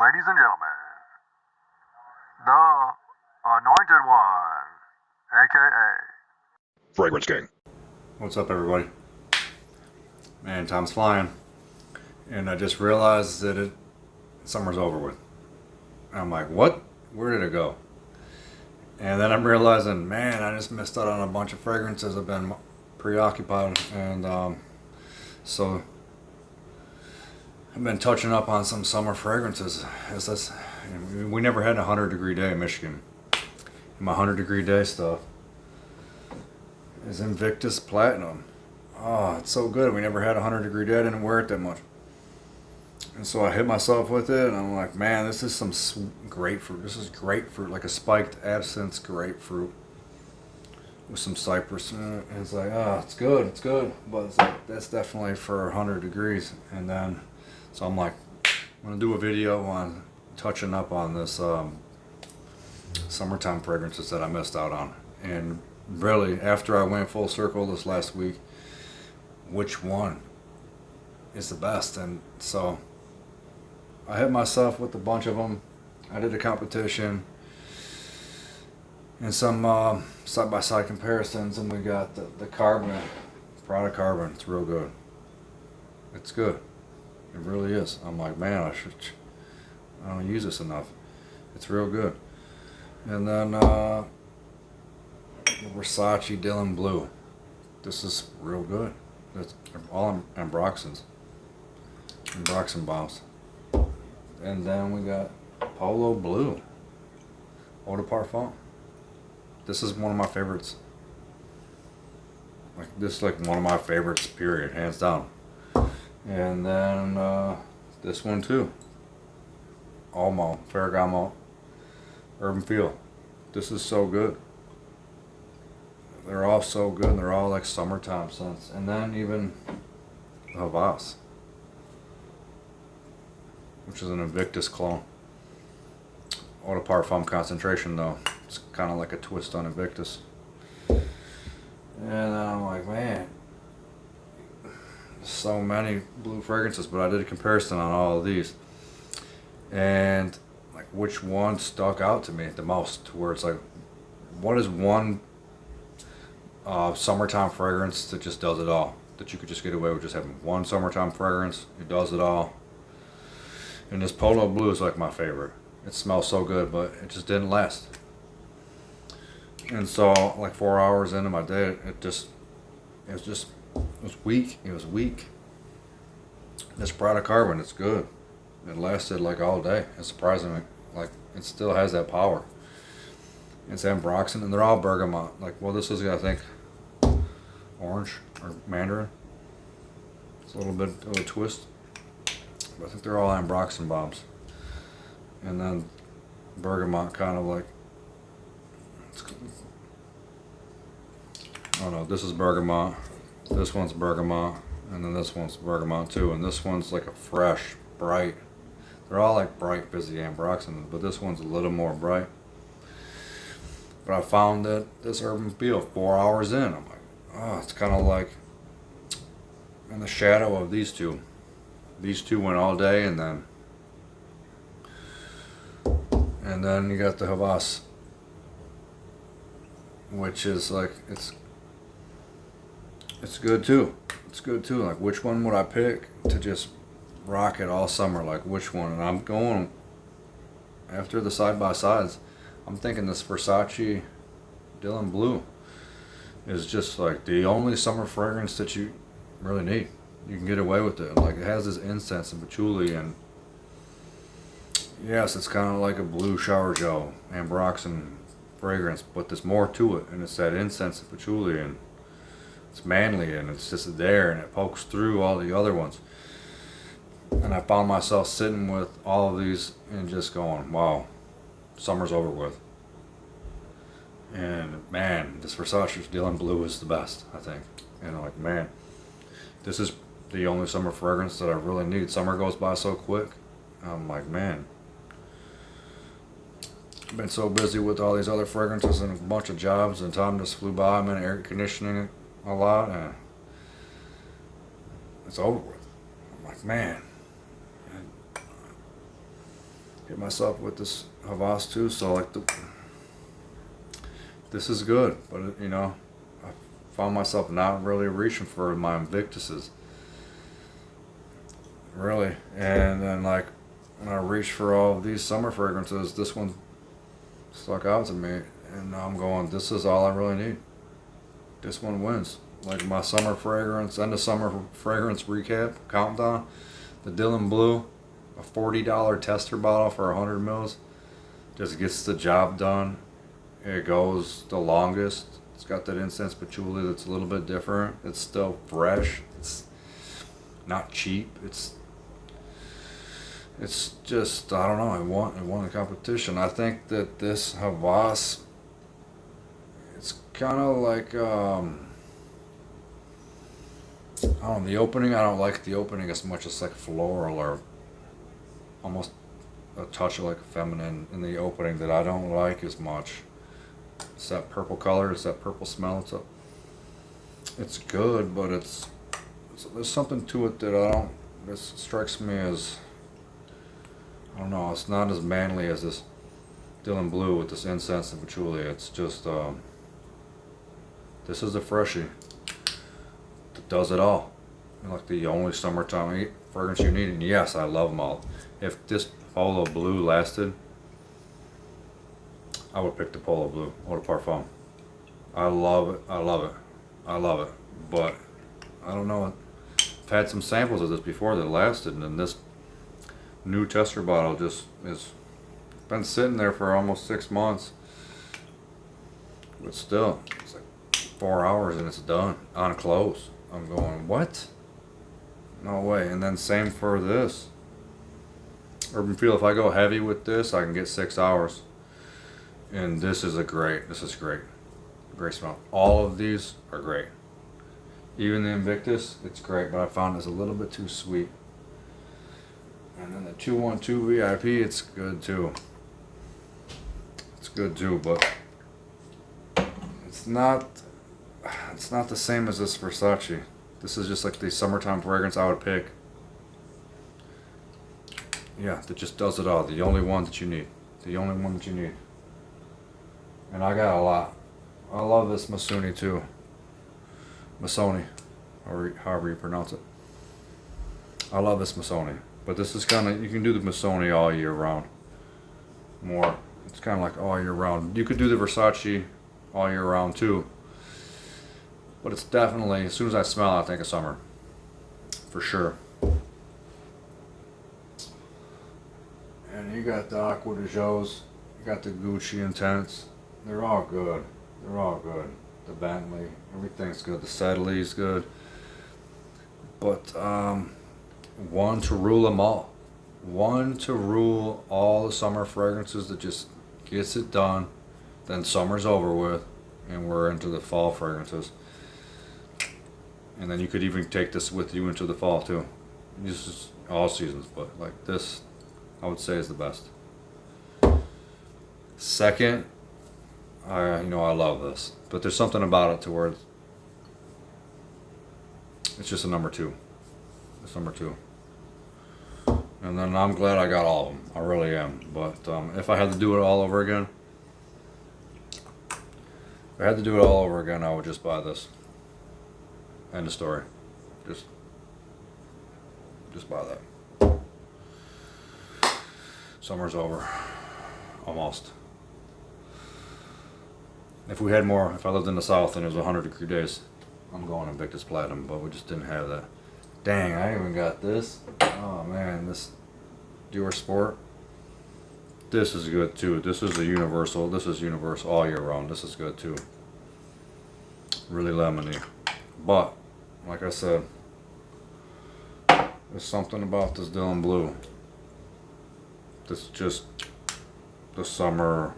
Ladies and gentlemen, the Anointed One, aka Fragrance King. What's up, everybody? Man, time's flying, and I just realized that summer's over with. I'm like, what? Where did it go? And then I'm realizing, man, I just missed out on a bunch of fragrances. I've been preoccupied, and so I've been touching up on some summer fragrances. We never had a 100-degree day in Michigan. And my 100-degree day stuff is Invictus Platinum. Oh, it's so good. We never had a 100-degree day. I didn't wear it that much. And so I hit myself with it, and I'm like, man, this is some grapefruit. This is grapefruit, like a spiked absinthe grapefruit with some cypress in it. And it's like, oh, it's good. But it's like, that's definitely for 100 degrees. And then, so I'm like, I'm going to do a video on touching up on this summertime fragrances that I missed out on. And really, after I went full circle this last week, which one is the best? And so I hit myself with a bunch of them. I did a competition and some side-by-side comparisons, and we got the Carbon, Prada Carbon. It's real good. It's good. It really is. I'm like, man, I don't use this enough. It's real good. And then the Versace Dylan Blue. This is real good. That's all Ambroxans. Ambroxan bombs. And then we got Polo Blue. Eau de Parfum. This is one of my favorites. This is like one of my favorites, period, hands down. And then this one too. Olmo, Ferragamo, Urban Feel. This is so good. They're all so good, and they're all like summertime scents. And then even Havas, which is an Invictus clone. Eau de Parfum concentration though. It's kind of like a twist on Invictus. And I'm like, man, so many blue fragrances, but I did a comparison on all of these. And like, which one stuck out to me the most? Where it's like, what is one summertime fragrance that just does it all? That you could just get away with just having one summertime fragrance. It does it all. And this Polo Blue is like my favorite. It smells so good, but it just didn't last. And so, like 4 hours into my day, it was weak. It was weak. This Prada Carbon, it's good. It lasted like all day. It's surprising, like it still has that power. It's Ambroxan, and they're all bergamot. Like, well, this is, I think, orange or mandarin. It's a little bit of a twist. But I think they're all Ambroxan bombs. And then bergamot kind of like, oh no, this is bergamot. This one's bergamot. And then this one's bergamot too. And this one's like a fresh, bright. They're all like bright, busy Ambroxan, but this one's a little more bright. But I found that this Urban Feel 4 hours in, I'm like, oh, it's kind of like in the shadow of these two. These two went all day, and then you got the Havas, which is like, it's good too. It's good too. Like, which one would I pick to just rock it all summer? Like, which one? And I'm going after the side by sides. I'm thinking this Versace Dylan Blue is just like the only summer fragrance that you really need. You can get away with it. Like, it has this incense and patchouli, and yes, it's kind of like a blue shower gel Ambroxan fragrance, but there's more to it, and it's that incense and patchouli, and it's manly, and it's just there, and it pokes through all the other ones. And I found myself sitting with all of these and just going, wow, summer's over with. And man, this Versace Dylan Blue is the best, I think. And I'm like, man, this is the only summer fragrance that I really need. Summer goes by so quick. I'm like, man, I've been so busy with all these other fragrances and a bunch of jobs, and time just flew by. I'm in air conditioning a lot, and it's over with. I'm like, man, hit myself with this Havas too. So like this is good, but you know, I found myself not really reaching for my Invictuses. Really, and then like when I reached for all of these summer fragrances, this one stuck out to me, and now I'm going, this is all I really need. This one wins. Like my summer fragrance, end of summer fragrance recap, countdown, the Dylan Blue, a $40 tester bottle for 100 mils, just gets the job done. It goes the longest. It's got that incense patchouli that's a little bit different. It's still fresh. It's not cheap. It's just, I don't know, it won the competition. I think that this Havas, it's kind of like, I don't know, the opening, I don't like the opening as much as like floral or almost a touch of like feminine in the opening that I don't like as much. It's that purple color, it's that purple smell. It's good, but there's something to it that this strikes me as, I don't know, it's not as manly as this Dylan Blue with this incense and patchouli. It's just, this is a freshie that does it all. Like the only summertime fragrance you need. And yes, I love them all. If this Polo Blue lasted, I would pick the Polo Blue Eau de Parfum. I love it. I love it. I love it. But I don't know. I've had some samples of this before that lasted, and then this new tester bottle just is been sitting there for almost 6 months. But still, it's like 4 hours and it's done on close. I'm going, what? No way. And then same for this Urban Feel. If I go heavy with this, I can get 6 hours. And this is great. Great smell. All of these are great. Even the Invictus, it's great, but I found it's a little bit too sweet. And then the 212 VIP, it's good too. It's good too, but it's not the same as this Versace. This is just like the summertime fragrance I would pick. Yeah, that just does it all. The only one that you need. The only one that you need. And I got a lot. I love this Missoni too. Missoni, or however you pronounce it. I love this Missoni. But this is kind of, you can do the Missoni all year round. More. It's kind of like all year round. You could do the Versace all year round too. But it's definitely, as soon as I smell it, I think of summer. For sure. And you got the Aqua de Joe's. You got the Gucci Intense. They're all good. They're all good. The Bentley. Everything's good. The Sedley's good. But, one to rule them all. One to rule all the summer fragrances that just gets it done. Then summer's over with. And we're into the fall fragrances. And then you could even take this with you into the fall too. This is all seasons, but like this, I would say is the best. Second, I love this, but there's something about it to where it's just a number two. It's number two. And then I'm glad I got all of them. I really am. But if I had to do it all over again, I would just buy this. End of story. Just buy that. Summer's over. Almost. If we had more, if I lived in the South and it was 100-degree days, I'm going Invictus Platinum, but we just didn't have that. Dang, I even got this. Oh man, this Dior Sport. This is good too. This is universal all year round. This is good too. Really lemony. But, like I said, there's something about this Dylan Blue. This just the summer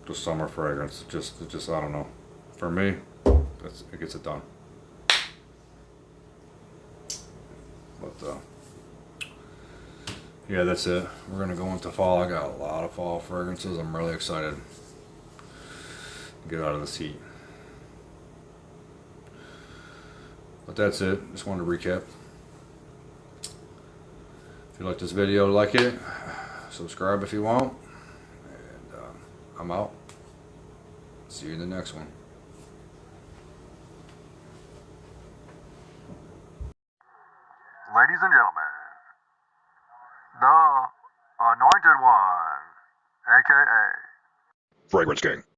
fragrance. It just I don't know. For me, it gets it done. But yeah, that's it. We're gonna go into fall. I got a lot of fall fragrances. I'm really excited to get out of this heat. But that's it. Just wanted to recap. If you like this video, like it. subscribe if you want. And I'm out. See you in the next one. Ladies and gentlemen, the Anointed One, aka Fragrance King.